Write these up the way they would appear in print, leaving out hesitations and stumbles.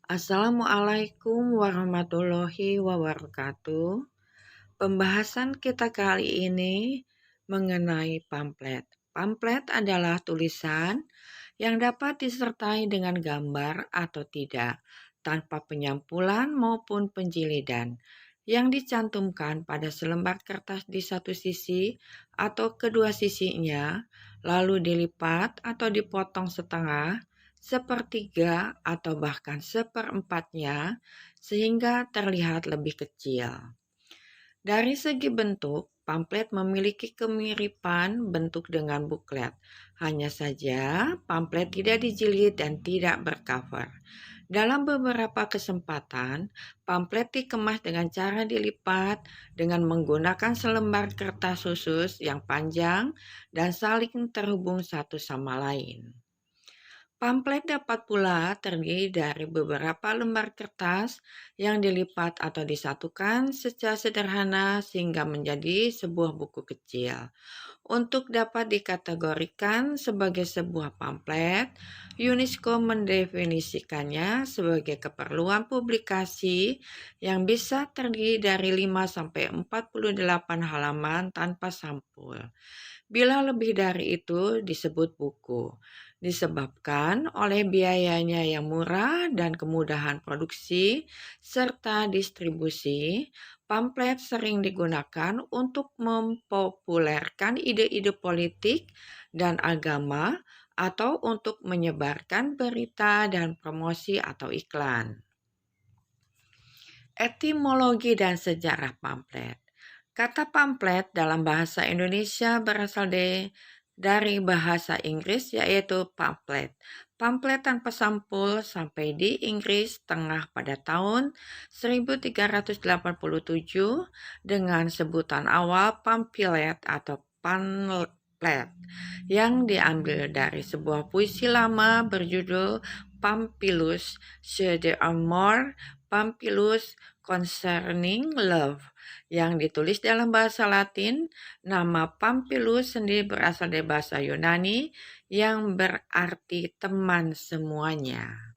Assalamualaikum warahmatullahi wabarakatuh. Pembahasan kita kali ini mengenai pamflet. Pamflet adalah tulisan yang dapat disertai dengan gambar atau tidak, tanpa penyampulan maupun penjilidan, yang dicantumkan pada selembar kertas di satu sisi atau kedua sisinya, lalu dilipat atau dipotong setengah, sepertiga atau bahkan seperempatnya, sehingga terlihat lebih kecil. Dari segi bentuk, pamflet memiliki kemiripan bentuk dengan buklet. Hanya saja, pamflet tidak dijilid dan tidak bercover. Dalam beberapa kesempatan, pamflet dikemas dengan cara dilipat dengan menggunakan selembar kertas khusus yang panjang dan saling terhubung satu sama lain. Pamflet dapat pula terdiri dari beberapa lembar kertas yang dilipat atau disatukan secara sederhana sehingga menjadi sebuah buku kecil. Untuk dapat dikategorikan sebagai sebuah pamflet, UNESCO mendefinisikannya sebagai keperluan publikasi yang bisa terdiri dari 5-48 halaman tanpa sampul. Bila lebih dari itu disebut buku, disebabkan oleh biayanya yang murah dan kemudahan produksi serta distribusi. Pamflet sering digunakan untuk mempopulerkan ide-ide politik dan agama atau untuk menyebarkan berita dan promosi atau iklan. Etimologi dan sejarah pamflet. Kata pamflet dalam bahasa Indonesia berasal dari bahasa Inggris yaitu pamphlet. Pamflet tanpa sampul sampai di Inggris Tengah pada tahun 1387 dengan sebutan awal pamphlet atau pamphlet yang diambil dari sebuah puisi lama berjudul Pamphilus de Amor Pamphilus Concerning Love yang ditulis dalam bahasa Latin. Nama Pamphilus sendiri berasal dari bahasa Yunani yang berarti teman semuanya.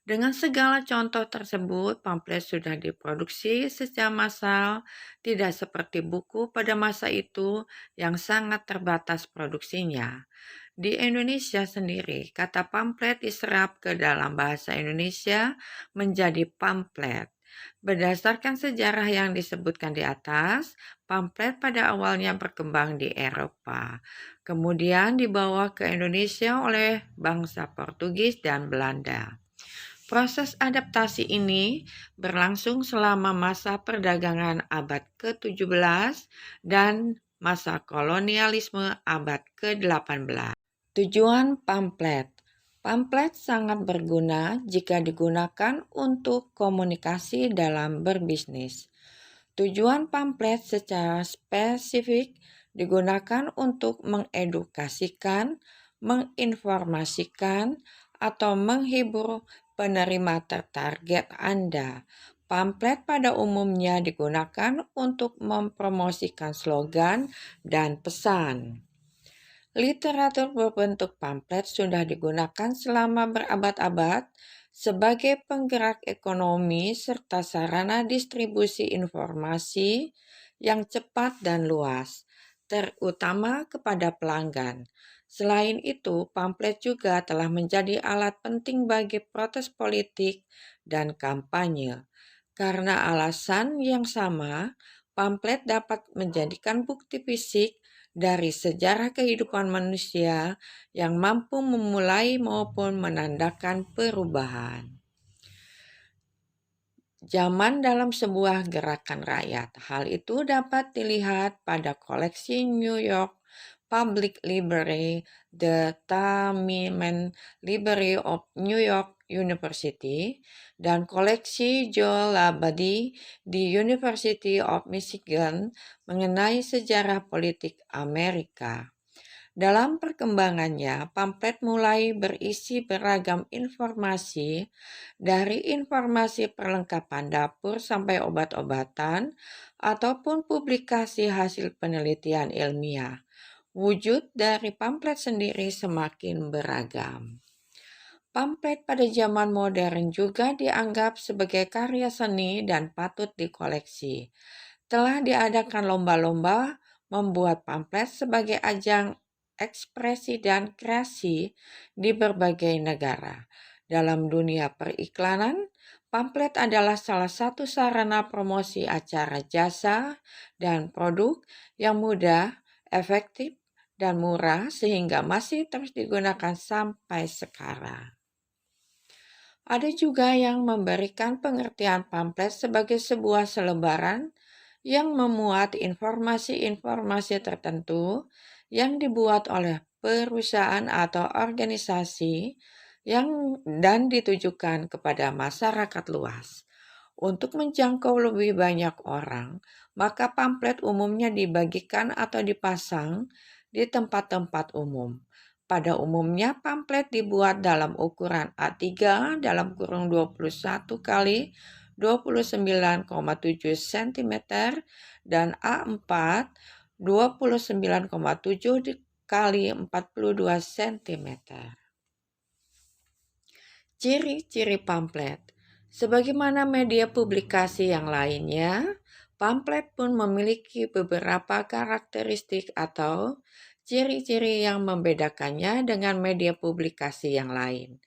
Dengan segala contoh tersebut, pamflet sudah diproduksi secara massal, tidak seperti buku pada masa itu yang sangat terbatas produksinya. Di Indonesia sendiri, kata pamflet diserap ke dalam bahasa Indonesia menjadi pamflet. Berdasarkan sejarah yang disebutkan di atas, pamflet pada awalnya berkembang di Eropa, kemudian dibawa ke Indonesia oleh bangsa Portugis dan Belanda. Proses adaptasi ini berlangsung selama masa perdagangan abad ke-17 dan masa kolonialisme abad ke-18. Tujuan pamflet. Pamflet sangat berguna jika digunakan untuk komunikasi dalam berbisnis. Tujuan pamflet secara spesifik digunakan untuk mengedukasikan, menginformasikan, atau menghibur penerima tertarget Anda. Pamflet pada umumnya digunakan untuk mempromosikan slogan dan pesan. Literatur berbentuk pamflet sudah digunakan selama berabad-abad sebagai penggerak ekonomi serta sarana distribusi informasi yang cepat dan luas, terutama kepada pelanggan. Selain itu, pamflet juga telah menjadi alat penting bagi protes politik dan kampanye. Karena alasan yang sama, pamflet dapat menjadikan bukti fisik dari sejarah kehidupan manusia yang mampu memulai maupun menandakan perubahan. Zaman dalam sebuah gerakan rakyat. Hal itu dapat dilihat pada koleksi New York Public Library, The Taubman Library of New York University, dan koleksi Joel Labadie di University of Michigan mengenai sejarah politik Amerika. Dalam perkembangannya, pamflet mulai berisi beragam informasi, dari informasi perlengkapan dapur sampai obat-obatan, ataupun publikasi hasil penelitian ilmiah. Wujud dari pamflet sendiri semakin beragam. Pamflet pada zaman modern juga dianggap sebagai karya seni dan patut dikoleksi. Telah diadakan lomba-lomba membuat pamflet sebagai ajang ekspresi dan kreasi di berbagai negara. Dalam dunia periklanan, pamflet adalah salah satu sarana promosi acara jasa dan produk yang mudah, efektif, dan murah sehingga masih terus digunakan sampai sekarang. Ada juga yang memberikan pengertian pamflet sebagai sebuah selebaran yang memuat informasi-informasi tertentu yang dibuat oleh perusahaan atau organisasi dan ditujukan kepada masyarakat luas. Untuk menjangkau lebih banyak orang, maka pamflet umumnya dibagikan atau dipasang di tempat-tempat umum. Pada umumnya pamflet dibuat dalam ukuran A3 dalam kurung 21 kali 29,7 cm dan A4 29,7 kali 42 cm. Ciri-ciri pamflet. Sebagaimana media publikasi yang lainnya, pamflet pun memiliki beberapa karakteristik atau ciri-ciri yang membedakannya dengan media publikasi yang lain.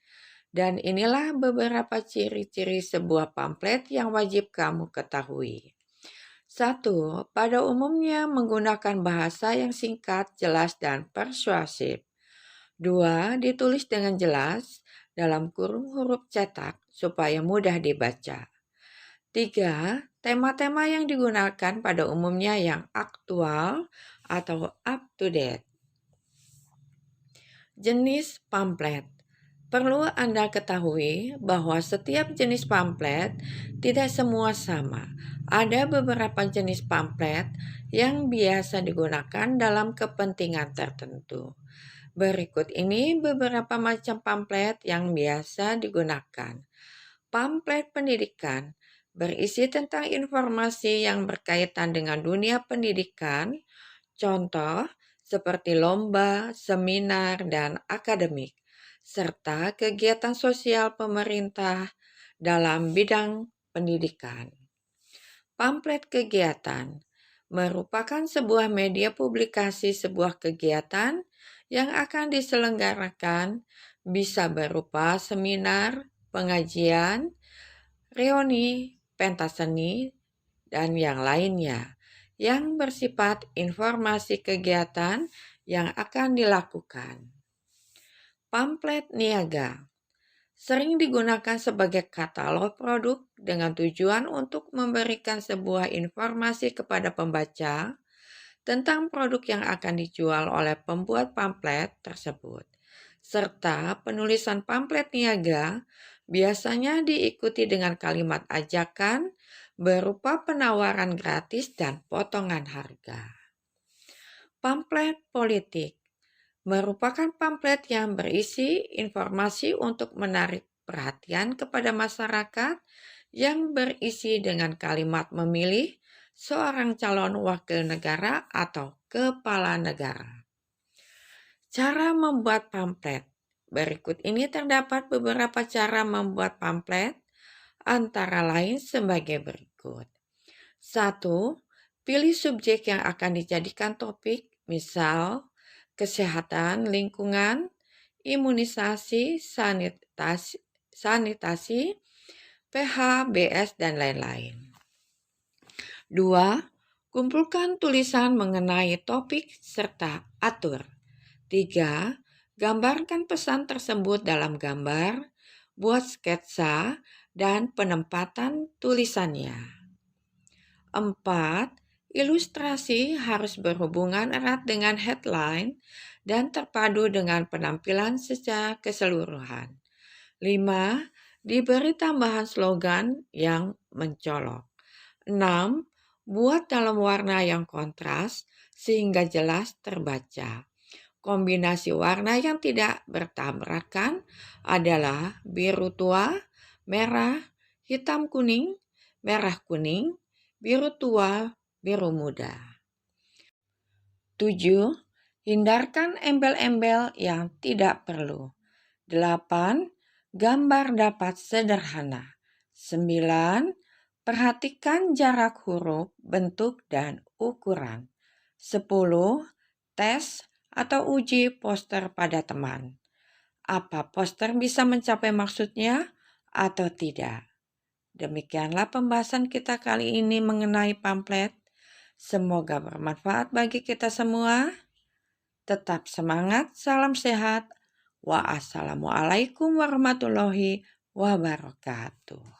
Dan inilah beberapa ciri-ciri sebuah pamflet yang wajib kamu ketahui. 1. Pada umumnya menggunakan bahasa yang singkat, jelas, dan persuasif. 2. Ditulis dengan jelas dalam kurung huruf cetak supaya mudah dibaca. 3. Tema-tema yang digunakan pada umumnya yang aktual atau up to date. Jenis pamflet. Perlu Anda ketahui bahwa setiap jenis pamflet tidak semua sama. Ada beberapa jenis pamflet yang biasa digunakan dalam kepentingan tertentu. Berikut ini beberapa macam pamflet yang biasa digunakan. Pamflet pendidikan berisi tentang informasi yang berkaitan dengan dunia pendidikan, contoh seperti lomba, seminar, dan akademik, serta kegiatan sosial pemerintah dalam bidang pendidikan. Pamflet kegiatan merupakan sebuah media publikasi sebuah kegiatan yang akan diselenggarakan, bisa berupa seminar, pengajian, reuni, pentas seni, dan yang lainnya, yang bersifat informasi kegiatan yang akan dilakukan. Pamflet niaga sering digunakan sebagai katalog produk dengan tujuan untuk memberikan sebuah informasi kepada pembaca tentang produk yang akan dijual oleh pembuat pamflet tersebut. Serta penulisan pamflet niaga biasanya diikuti dengan kalimat ajakan berupa penawaran gratis dan potongan harga. Pamflet politik merupakan pamflet yang berisi informasi untuk menarik perhatian kepada masyarakat yang berisi dengan kalimat memilih seorang calon wakil negara atau kepala negara. Cara membuat pamflet. Berikut ini terdapat beberapa cara membuat pamflet, antara lain sebagai berikut. 1. Pilih subjek yang akan dijadikan topik, misal kesehatan, lingkungan, imunisasi, sanitasi, PHBS, dan lain-lain. 2. Kumpulkan tulisan mengenai topik serta atur. 3. Gambarkan pesan tersebut dalam gambar, buat sketsa, dan penempatan tulisannya. 4. Ilustrasi harus berhubungan erat dengan headline dan terpadu dengan penampilan secara keseluruhan. 5. Diberi tambahan slogan yang mencolok. 6. Buat dalam warna yang kontras sehingga jelas terbaca. Kombinasi warna yang tidak bertabrakan adalah biru tua, merah, hitam kuning, merah kuning, biru tua, biru muda. 7. Hindarkan embel-embel yang tidak perlu. 8. Gambar dapat sederhana. 9. Perhatikan jarak huruf, bentuk, dan ukuran. 10. Tes atau uji poster pada teman. Apa poster bisa mencapai maksudnya atau tidak? Demikianlah pembahasan kita kali ini mengenai pamflet. Semoga bermanfaat bagi kita semua. Tetap semangat, salam sehat. Wassalamualaikum warahmatullahi wabarakatuh.